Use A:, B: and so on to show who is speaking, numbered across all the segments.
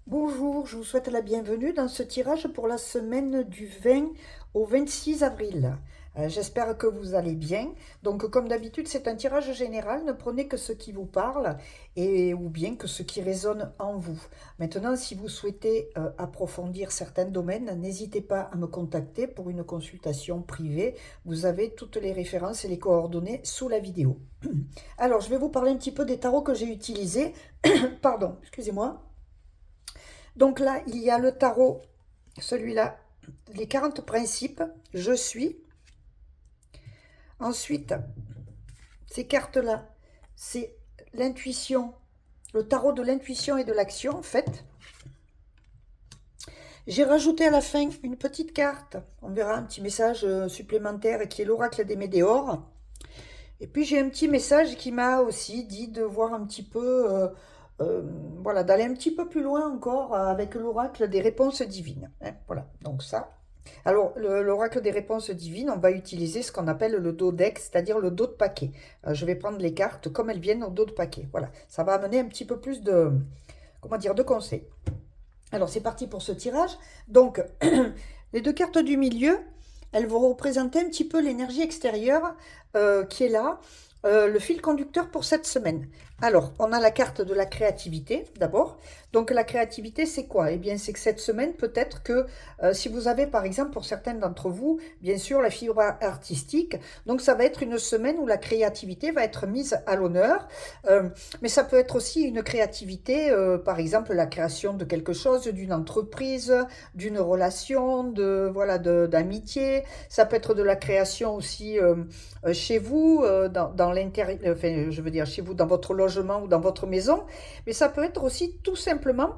A: Bonjour, je vous souhaite la bienvenue dans ce tirage pour la semaine du 20 au 26 avril. J'espère que vous allez bien. Donc, comme d'habitude, c'est un tirage général. Ne prenez que ce qui vous parle ou bien que ce qui résonne en vous. Maintenant, si vous souhaitez approfondir certains domaines, n'hésitez pas à me contacter pour une consultation privée. Vous avez toutes les références et les coordonnées sous la vidéo. Alors, je vais vous parler un petit peu des tarots que j'ai utilisés. Pardon, excusez-moi. Donc là, il y a le tarot, celui-là, les 40 principes, je suis. Ensuite, ces cartes-là, c'est l'intuition, le tarot de l'intuition et de l'action, en fait. J'ai rajouté à la fin une petite carte, on verra un petit message supplémentaire qui est l'oracle des Médéors. Et puis j'ai un petit message qui m'a aussi dit de voir un petit peu, voilà, d'aller un petit peu plus loin encore avec l'oracle des réponses divines, hein, voilà, donc ça. Alors, l'oracle des réponses divines, on va utiliser ce qu'on appelle le dos deck, c'est-à-dire le dos de paquet. Je vais prendre les cartes comme elles viennent au dos de paquet. Voilà, ça va amener un petit peu plus de, comment dire, de conseils. Alors, c'est parti pour ce tirage. Donc, les deux cartes du milieu, elles vont représenter un petit peu l'énergie extérieure qui est là, le fil conducteur pour cette semaine. Alors, on a la carte de la créativité d'abord. Donc, la créativité, c'est quoi? Eh bien, c'est que cette semaine, peut-être que si vous avez, par exemple, pour certains d'entre vous, bien sûr, la fibre artistique, donc ça va être une semaine où la créativité va être mise à l'honneur. Mais ça peut être aussi une créativité, par exemple, la création de quelque chose, d'une entreprise, d'une relation, voilà, d'amitié. Ça peut être de la création aussi chez vous, dans l'intérieur, enfin, je veux dire chez vous, dans votre logement ou dans votre maison, mais ça peut être aussi tout simplement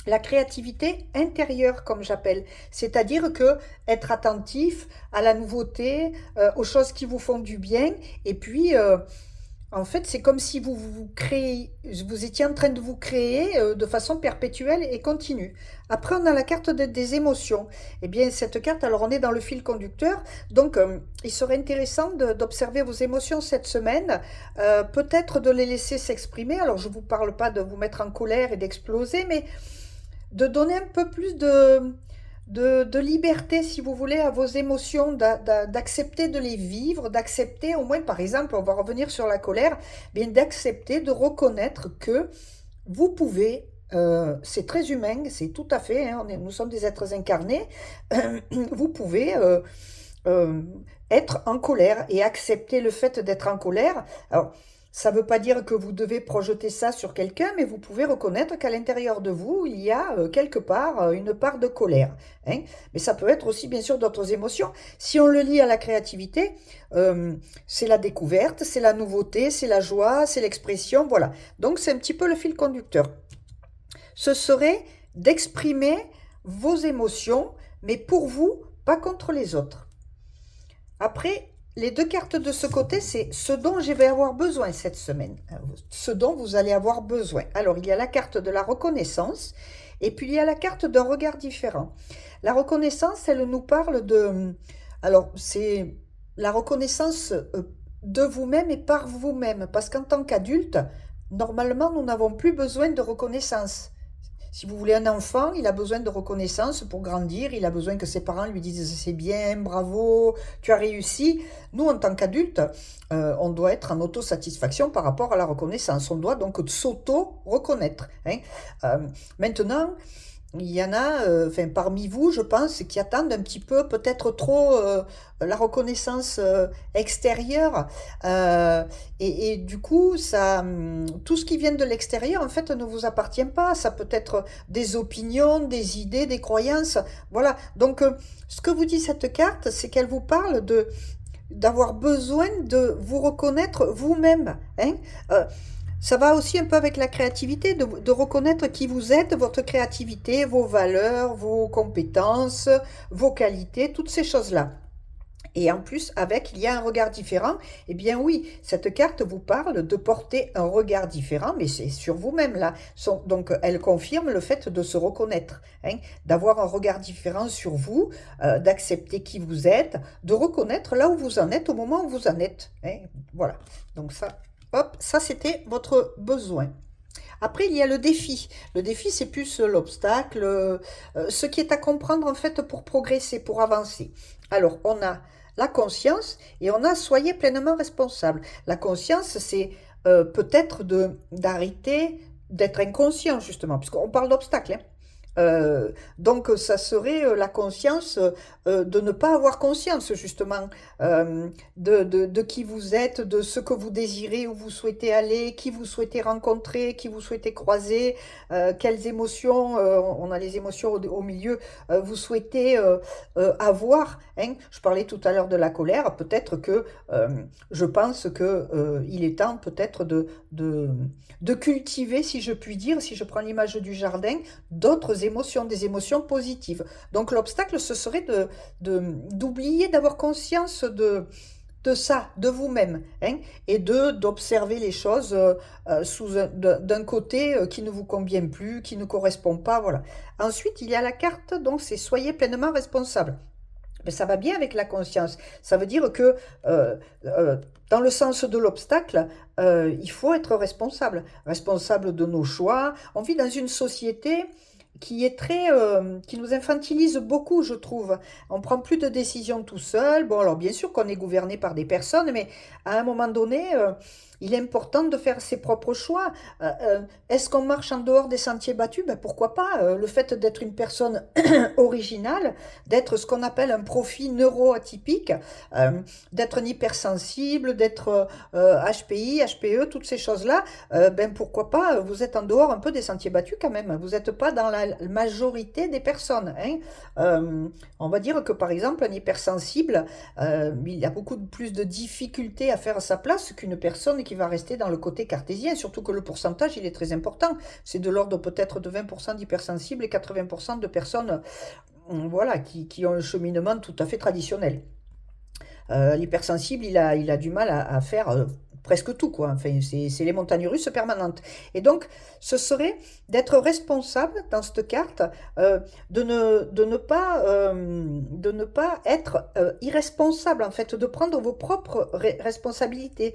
A: la créativité intérieure, comme j'appelle, c'est-à-dire que être attentif à la nouveauté, aux choses qui vous font du bien, et puis en fait, c'est comme si vous étiez en train de vous créer de façon perpétuelle et continue. Après, on a la carte des émotions. Eh bien, cette carte, alors on est dans le fil conducteur, donc il serait intéressant d'observer vos émotions cette semaine, peut-être de les laisser s'exprimer. Alors, je ne vous parle pas de vous mettre en colère et d'exploser, mais de donner un peu plus de liberté, si vous voulez, à vos émotions, d'accepter de les vivre, d'accepter, au moins, par exemple, on va revenir sur la colère, bien d'accepter, de reconnaître que vous pouvez, c'est très humain, c'est tout à fait, hein, nous sommes des êtres incarnés, vous pouvez euh, être en colère et accepter le fait d'être en colère. Alors, ça ne veut pas dire que vous devez projeter ça sur quelqu'un, mais vous pouvez reconnaître qu'à l'intérieur de vous, il y a quelque part une part de colère, hein. Mais ça peut être aussi, bien sûr, d'autres émotions. Si on le lie à la créativité, c'est la découverte, c'est la nouveauté, c'est la joie, c'est l'expression, voilà. Donc, c'est un petit peu le fil conducteur. Ce serait d'exprimer vos émotions, mais pour vous, pas contre les autres. Après, les deux cartes de ce côté, c'est ce dont je vais avoir besoin cette semaine. Ce dont vous allez avoir besoin. Alors, il y a la carte de la reconnaissance et puis il y a la carte d'un regard différent. La reconnaissance, elle nous parle de... Alors, c'est la reconnaissance de vous-même et par vous-même. Parce qu'en tant qu'adulte, normalement, nous n'avons plus besoin de reconnaissance. Si vous voulez un enfant, il a besoin de reconnaissance pour grandir, il a besoin que ses parents lui disent c'est bien, bravo, tu as réussi. Nous, en tant qu'adultes, on doit être en autosatisfaction par rapport à la reconnaissance. On doit donc s'auto-reconnaître, hein. Maintenant, il y en a, enfin, parmi vous, je pense, qui attendent un petit peu, peut-être trop, la reconnaissance extérieure. Et du coup, tout ce qui vient de l'extérieur, en fait, ne vous appartient pas. Ça peut être des opinions, des idées, des croyances. Voilà. Donc, ce que vous dit cette carte, c'est qu'elle vous parle d'avoir besoin de vous reconnaître vous-même, hein. Ça va aussi un peu avec la créativité, de reconnaître qui vous êtes, votre créativité, vos valeurs, vos compétences, vos qualités, toutes ces choses-là. Et en plus, il y a un regard différent. Eh bien oui, cette carte vous parle de porter un regard différent, mais c'est sur vous-même là. Donc elle confirme le fait de se reconnaître, hein, d'avoir un regard différent sur vous, d'accepter qui vous êtes, de reconnaître là où vous en êtes au moment où vous en êtes, hein. Voilà. Donc ça, hop, ça c'était votre besoin. Après, il y a le défi. Le défi, c'est plus l'obstacle, ce qui est à comprendre en fait pour progresser, pour avancer. Alors, on a la conscience et on a soyez pleinement responsable. La conscience, c'est peut-être d'arrêter d'être inconscient, justement, puisqu'on parle d'obstacle, hein. Donc, ça serait la conscience de ne pas avoir conscience, justement, de qui vous êtes, de ce que vous désirez, où vous souhaitez aller, qui vous souhaitez rencontrer, qui vous souhaitez croiser, quelles émotions, on a les émotions au milieu, vous souhaitez avoir, hein. Je parlais tout à l'heure de la colère, peut-être que je pense que il est temps peut-être de cultiver, si je puis dire, si je prends l'image du jardin, d'autres émotions, des émotions positives. Donc l'obstacle, ce serait d'oublier d'avoir conscience de ça, de vous-même, hein, et d'observer les choses d'un côté qui ne vous convient plus, qui ne correspond pas, voilà. Ensuite, il y a la carte, donc c'est soyez pleinement responsable. Mais ça va bien avec la conscience. Ça veut dire que dans le sens de l'obstacle, il faut être responsable, responsable de nos choix. On vit dans une société qui est qui nous infantilise beaucoup, je trouve. On prend plus de décisions tout seul. Bon, alors bien sûr qu'on est gouverné par des personnes, mais à un moment donné, il est important de faire ses propres choix. Est-ce qu'on marche en dehors des sentiers battus? Ben, pourquoi pas? Le fait d'être une personne originale, d'être ce qu'on appelle un profil neuroatypique, euh, d'être un hypersensible, d'être HPI, HPE, toutes ces choses-là, ben pourquoi pas? Vous êtes en dehors un peu des sentiers battus quand même. Vous n'êtes pas dans la majorité des personnes, hein. On va dire que par exemple, un hypersensible, il a beaucoup plus de difficultés à faire sa place qu'une personne qui va rester dans le côté cartésien, surtout que le pourcentage, il est très important. C'est de l'ordre peut-être de 20% d'hypersensibles et 80% de personnes voilà, qui ont un cheminement tout à fait traditionnel. L'hypersensible, il a du mal à faire presque tout, quoi. Enfin, c'est les montagnes russes permanentes. Et donc, ce serait d'être responsable dans cette carte, de ne pas être irresponsable, en fait, de prendre vos propres responsabilités,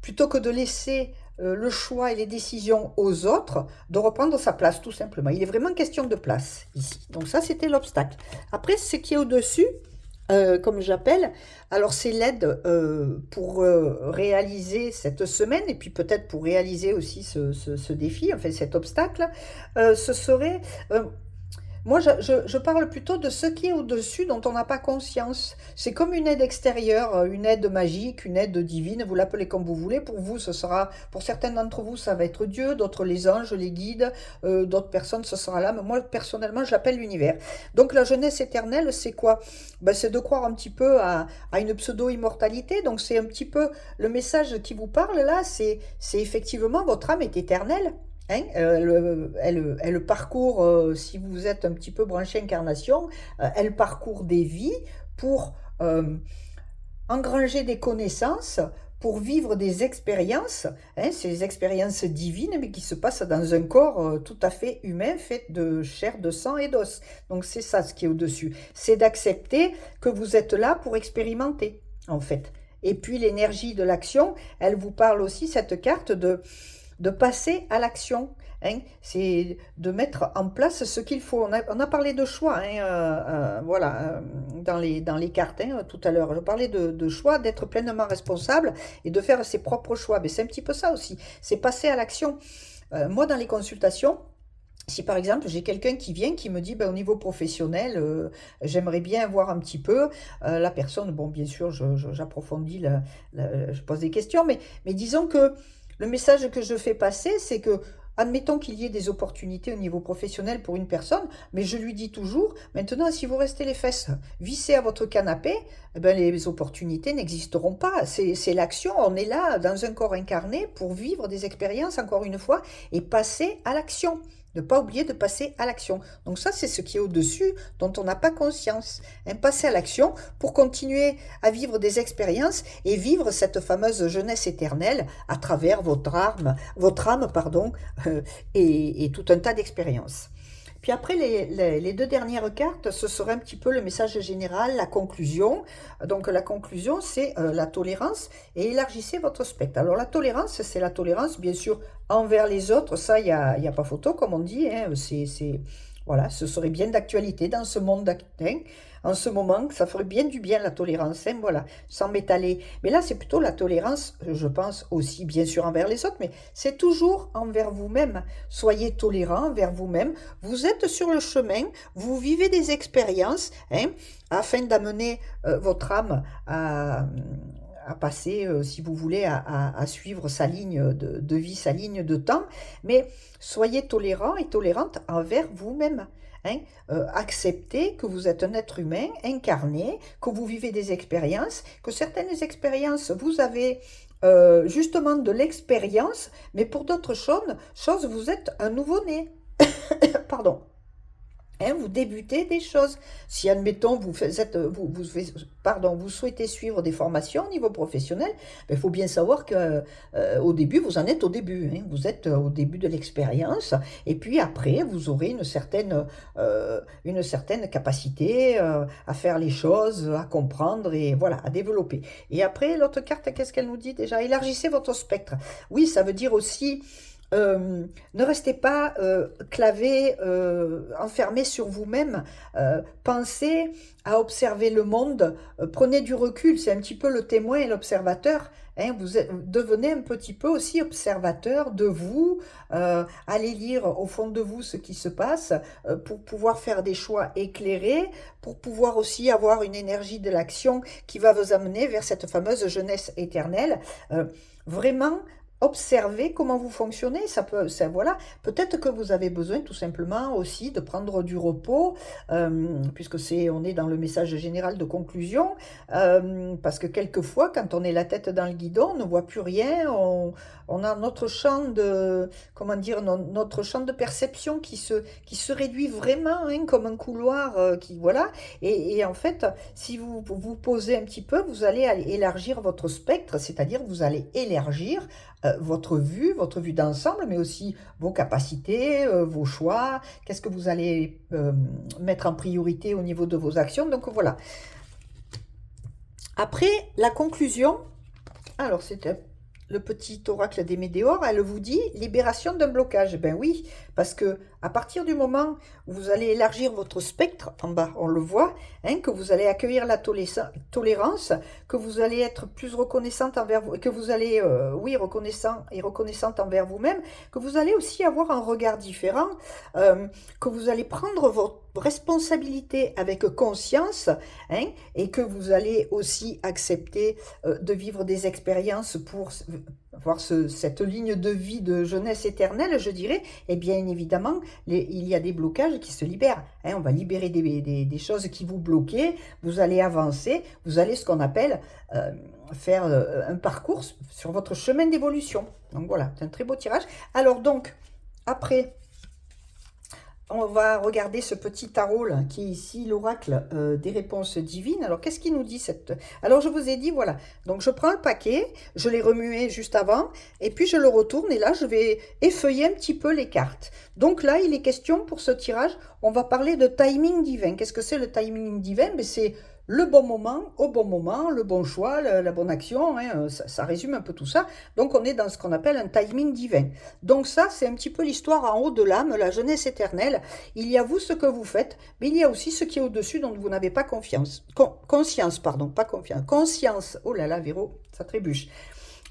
A: plutôt que de laisser le choix et les décisions aux autres, de reprendre sa place, tout simplement. Il est vraiment question de place, ici. Donc ça, c'était l'obstacle. Après, ce qui est au-dessus, comme j'appelle. Alors c'est l'aide pour réaliser cette semaine et puis peut-être pour réaliser aussi ce défi, enfin cet obstacle. Ce serait moi, je parle plutôt de ce qui est au-dessus dont on n'a pas conscience. C'est comme une aide extérieure, une aide magique, une aide divine, vous l'appelez comme vous voulez. Pour vous, ce sera, pour certains d'entre vous, ça va être Dieu, d'autres les anges, les guides, d'autres personnes, ce sera l'âme. Moi, personnellement, je l'appelle l'univers. Donc, la jeunesse éternelle, c'est quoi? Ben, c'est de croire un petit peu à une pseudo-immortalité. Donc, c'est un petit peu le message qui vous parle là, c'est effectivement votre âme est éternelle. Hein, elle parcourt, si vous êtes un petit peu branché incarnation, elle parcourt des vies pour engranger des connaissances, pour vivre des expériences, hein, ces expériences divines, mais qui se passent dans un corps tout à fait humain, fait de chair, de sang et d'os. Donc c'est ça ce qui est au-dessus. C'est d'accepter que vous êtes là pour expérimenter, en fait. Et puis l'énergie de l'action, elle vous parle aussi, cette carte, de passer à l'action. Hein, c'est de mettre en place ce qu'il faut. On a parlé de choix, hein, voilà, dans les cartes hein, tout à l'heure. Je parlais de choix, d'être pleinement responsable et de faire ses propres choix. Mais c'est un petit peu ça aussi. C'est passer à l'action. Moi, dans les consultations, si par exemple j'ai quelqu'un qui vient qui me dit ben, au niveau professionnel j'aimerais bien voir un petit peu la personne, bon bien sûr j'approfondis, je pose des questions, mais disons que le message que je fais passer c'est que admettons qu'il y ait des opportunités au niveau professionnel pour une personne, mais je lui dis toujours, maintenant si vous restez les fesses vissées à votre canapé, eh ben, les opportunités n'existeront pas. C'est l'action, on est là dans un corps incarné pour vivre des expériences encore une fois et passer à l'action. Ne pas oublier de passer à l'action. Donc ça, c'est ce qui est au-dessus, dont on n'a pas conscience. Hein, passer à l'action pour continuer à vivre des expériences et vivre cette fameuse jeunesse éternelle à travers votre âme pardon, et tout un tas d'expériences. Puis après, les deux dernières cartes, ce serait un petit peu le message général, la conclusion. Donc la conclusion, c'est la tolérance et élargissez votre spectre. Alors la tolérance, c'est la tolérance, bien sûr, envers les autres. Ça, il y a pas photo, comme on dit. Hein. Voilà, ce serait bien d'actualité dans ce monde hein. En ce moment, ça ferait bien du bien la tolérance, hein, voilà, sans m'étaler. Mais là, c'est plutôt la tolérance, je pense, aussi bien sûr envers les autres, mais c'est toujours envers vous-même. Soyez tolérant envers vous-même. Vous êtes sur le chemin, vous vivez des expériences, hein, afin d'amener votre âme à passer, si vous voulez, à suivre sa ligne de vie, sa ligne de temps. Mais soyez tolérant et tolérante envers vous-même. Hein. Acceptez que vous êtes un être humain incarné, que vous vivez des expériences, que certaines expériences, vous avez justement de l'expérience, mais pour d'autres choses, vous êtes un nouveau-né. Pardon. Hein, vous débutez des choses. Si, admettons, vous souhaitez suivre des formations au niveau professionnel, il faut bien savoir que au début, vous en êtes au début. Hein. Vous êtes au début de l'expérience. Et puis après, vous aurez une certaine capacité à faire les choses, à comprendre et voilà, à développer. Et après, l'autre carte, qu'est-ce qu'elle nous dit déjà? Élargissez votre spectre. Oui, ça veut dire aussi ne restez pas clavé, enfermé sur vous-même. Pensez à observer le monde. Prenez du recul. C'est un petit peu le témoin et l'observateur. Hein, devenez un petit peu aussi observateur de vous. Allez lire au fond de vous ce qui se passe pour pouvoir faire des choix éclairés, pour pouvoir aussi avoir une énergie de l'action qui va vous amener vers cette fameuse jeunesse éternelle. Vraiment, observez comment vous fonctionnez. Voilà. Peut-être que vous avez besoin tout simplement aussi de prendre du repos, puisque on est dans le message général de conclusion, parce que quelquefois, quand on est la tête dans le guidon, on ne voit plus rien, on a notre champ de, comment dire, notre champ de perception qui se réduit vraiment hein, comme un couloir, voilà. Et en fait, si vous vous posez un petit peu, vous allez élargir votre spectre, c'est-à-dire vous allez élargir votre vue d'ensemble, mais aussi vos capacités, vos choix, qu'est-ce que vous allez mettre en priorité au niveau de vos actions. Donc voilà. Après, la conclusion, alors c'était le petit oracle des météores, elle vous dit libération d'un blocage. Ben oui, parce que à partir du moment où vous allez élargir votre spectre, en bas on le voit, hein, que vous allez accueillir la tolérance, que vous allez être plus reconnaissante envers vous, que vous allez, oui, reconnaissante envers vous-même, que vous allez aussi avoir un regard différent, que vous allez prendre votre responsabilité avec conscience, hein, et que vous allez aussi accepter de vivre des expériences pour avoir cette ligne de vie de jeunesse éternelle, je dirais, et bien évidemment, il y a des blocages qui se libèrent. Hein, on va libérer des choses qui vous bloquaient, vous allez avancer, vous allez ce qu'on appelle faire un parcours sur votre chemin d'évolution. Donc voilà, c'est un très beau tirage. Alors donc, après, on va regarder ce petit tarot là, qui est ici l'oracle des réponses divines. Alors, qu'est-ce qu'il nous dit cette... Alors, je vous ai dit, voilà. Donc, je prends le paquet, je l'ai remué juste avant, et puis je le retourne, et là, je vais effeuiller un petit peu les cartes. Donc là, il est question pour ce tirage, on va parler de timing divin. Qu'est-ce que c'est le timing divin? Ben, c'est le bon moment, au bon moment, le bon choix, la bonne action, hein, ça résume un peu tout ça. Donc on est dans ce qu'on appelle un timing divin. Donc ça, c'est un petit peu l'histoire en haut de l'âme, la jeunesse éternelle. Il y a vous ce que vous faites, mais il y a aussi ce qui est au-dessus dont vous n'avez pas conscience, pardon, pas confiance, conscience. Oh là là, Véro, ça trébuche.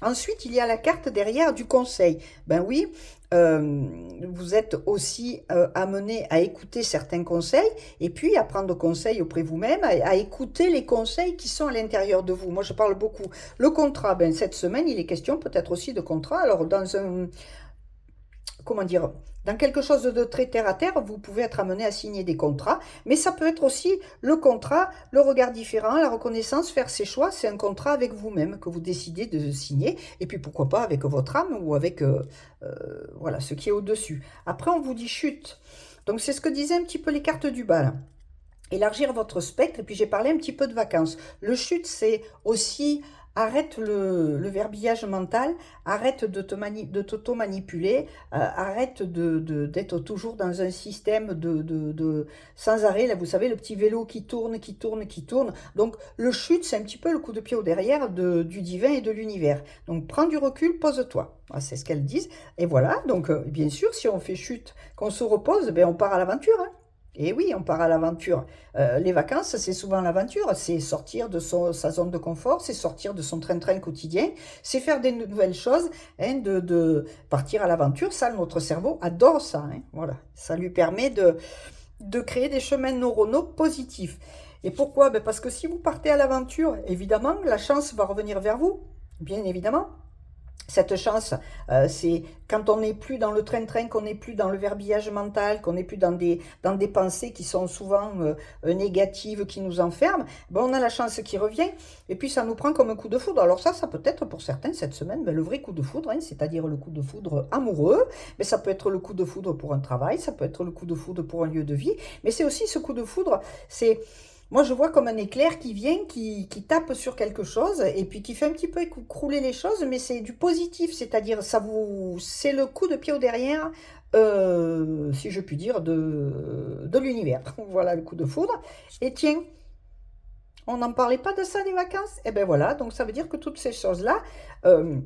A: Ensuite, il y a la carte derrière du conseil. Ben oui, vous êtes aussi amené à écouter certains conseils et puis à prendre conseil auprès de vous-même, à écouter les conseils qui sont à l'intérieur de vous. Moi, je parle beaucoup. Le contrat, ben, cette semaine, il est question peut-être aussi de contrat. Alors, dans un... Comment dire, dans quelque chose de très terre à terre, vous pouvez être amené à signer des contrats, mais ça peut être aussi le contrat, le regard différent, la reconnaissance, faire ses choix, c'est un contrat avec vous-même que vous décidez de signer, et puis pourquoi pas avec votre âme ou avec voilà, ce qui est au-dessus. Après, on vous dit chute. Donc, c'est ce que disaient un petit peu les cartes du bas, là. Élargir votre spectre, et puis j'ai parlé un petit peu de vacances. Le chute, c'est aussi arrête le verbillage mental, arrête de t'auto-manipuler, arrête d'être toujours dans un système sans arrêt. Là, vous savez, le petit vélo qui tourne, qui tourne, qui tourne. Donc, le chute, c'est un petit peu le coup de pied au derrière du divin et de l'univers. Donc, prends du recul, pose-toi. Voilà, c'est ce qu'elles disent. Et voilà, donc, bien sûr, si on fait chute, qu'on se repose, ben, on part à l'aventure, hein. Et oui, on part à l'aventure. Les vacances, c'est souvent l'aventure. C'est sortir de sa zone de confort, c'est sortir de son train-train quotidien, c'est faire des nouvelles choses, hein, de partir à l'aventure. Ça, notre cerveau adore ça, hein. Voilà, ça lui permet de créer des chemins neuronaux positifs. Et pourquoi? Ben parce que si vous partez à l'aventure, évidemment, la chance va revenir vers vous, bien évidemment. Cette chance, c'est quand on n'est plus dans le train-train, qu'on n'est plus dans le verbillage mental, qu'on n'est plus dans des pensées qui sont souvent négatives, qui nous enferment, ben on a la chance qui revient, et puis ça nous prend comme un coup de foudre. Alors ça peut être pour certains cette semaine, ben le vrai coup de foudre, hein, c'est-à-dire le coup de foudre amoureux, mais ça peut être le coup de foudre pour un travail, ça peut être le coup de foudre pour un lieu de vie, mais c'est aussi ce coup de foudre, c'est... Moi, je vois comme un éclair qui vient, qui tape sur quelque chose, et puis qui fait un petit peu écrouler les choses, mais c'est du positif, c'est-à-dire c'est le coup de pied au derrière, si je puis dire, de l'univers. Voilà le coup de foudre. Et tiens, on n'en parlait pas de ça des vacances? Eh ben voilà, donc ça veut dire que toutes ces choses-là, euh,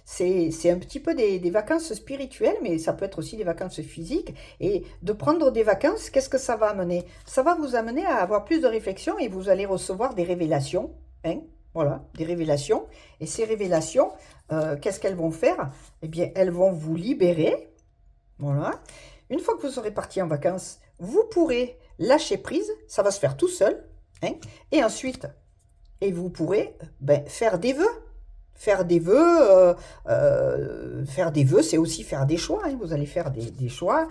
A: c'est un petit peu des vacances spirituelles, mais ça peut être aussi des vacances physiques. Et de prendre des vacances, qu'est-ce que ça va amener? Ça va vous amener à avoir plus de réflexion et vous allez recevoir des révélations, hein, voilà, des révélations. Et ces révélations, qu'est-ce qu'elles vont faire? Eh bien, elles vont vous libérer, voilà. Une fois que vous serez parti en vacances, vous pourrez lâcher prise, ça va se faire tout seul, hein, et ensuite, et vous pourrez ben, faire des vœux. Faire des vœux, c'est aussi faire des choix, hein. Vous allez faire des choix,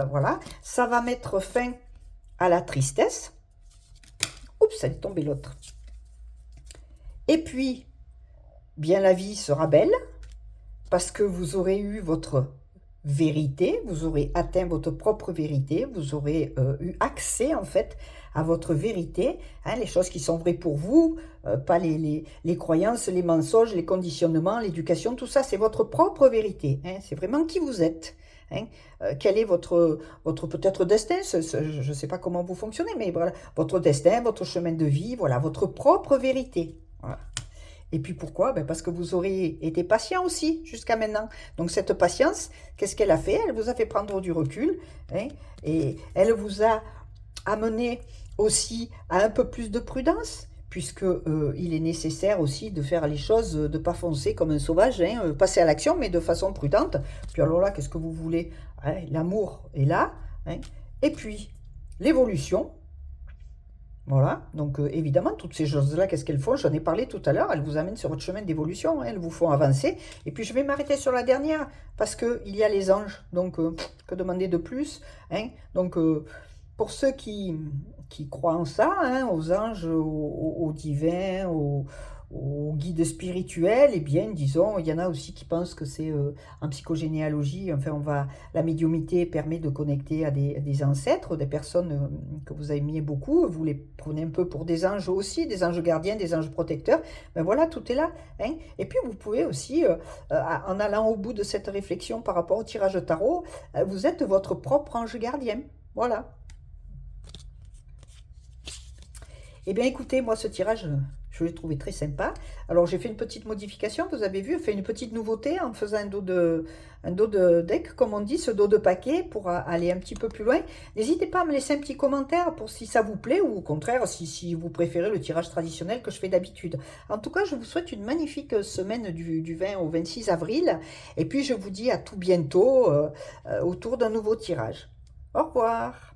A: voilà. Ça va mettre fin à la tristesse. Oups, ça est tombé l'autre. Et puis, bien la vie sera belle, parce que vous aurez eu votre vérité, vous aurez atteint votre propre vérité, vous aurez eu accès en fait à votre vérité, hein, les choses qui sont vraies pour vous, pas les croyances, les mensonges, les conditionnements, l'éducation, tout ça c'est votre propre vérité, hein, c'est vraiment qui vous êtes. Hein, quel est votre peut-être destin, je ne sais pas comment vous fonctionnez, mais voilà, votre destin, votre chemin de vie, voilà, votre propre vérité. Voilà. Et puis pourquoi? Ben parce que vous aurez été patient aussi jusqu'à maintenant. Donc cette patience, qu'est-ce qu'elle a fait? Elle vous a fait prendre du recul, hein, et elle vous a amené aussi à un peu plus de prudence, puisque il est nécessaire aussi de faire les choses, de ne pas foncer comme un sauvage, hein, passer à l'action, mais de façon prudente. Puis alors là, qu'est-ce que vous voulez? Hein, l'amour est là, hein, et puis l'évolution. Voilà, donc évidemment, toutes ces choses-là, qu'est-ce qu'elles font? J'en ai parlé tout à l'heure, elles vous amènent sur votre chemin d'évolution, hein, elles vous font avancer. Et puis je vais m'arrêter sur la dernière, parce qu'il y a les anges, donc que demander de plus, hein? Donc pour ceux qui croient en ça, hein, aux anges, aux divins, aux guides spirituels, eh bien, disons, il y en a aussi qui pensent que c'est en psychogénéalogie, enfin, la médiumnité permet de connecter à des ancêtres, des personnes que vous aimiez beaucoup, vous les prenez un peu pour des anges aussi, des anges gardiens, des anges protecteurs, ben voilà, tout est là, hein. Et puis, vous pouvez aussi, en allant au bout de cette réflexion par rapport au tirage de tarot, vous êtes votre propre ange gardien, voilà. Eh bien, écoutez, moi, ce tirage, je l'ai trouvé très sympa. Alors, j'ai fait une petite modification, vous avez vu, fait une petite nouveauté en faisant un dos de deck, comme on dit, ce dos de paquet, pour aller un petit peu plus loin. N'hésitez pas à me laisser un petit commentaire pour si ça vous plaît, ou au contraire, si vous préférez le tirage traditionnel que je fais d'habitude. En tout cas, je vous souhaite une magnifique semaine du 20 au 26 avril. Et puis, je vous dis à tout bientôt autour d'un nouveau tirage. Au revoir!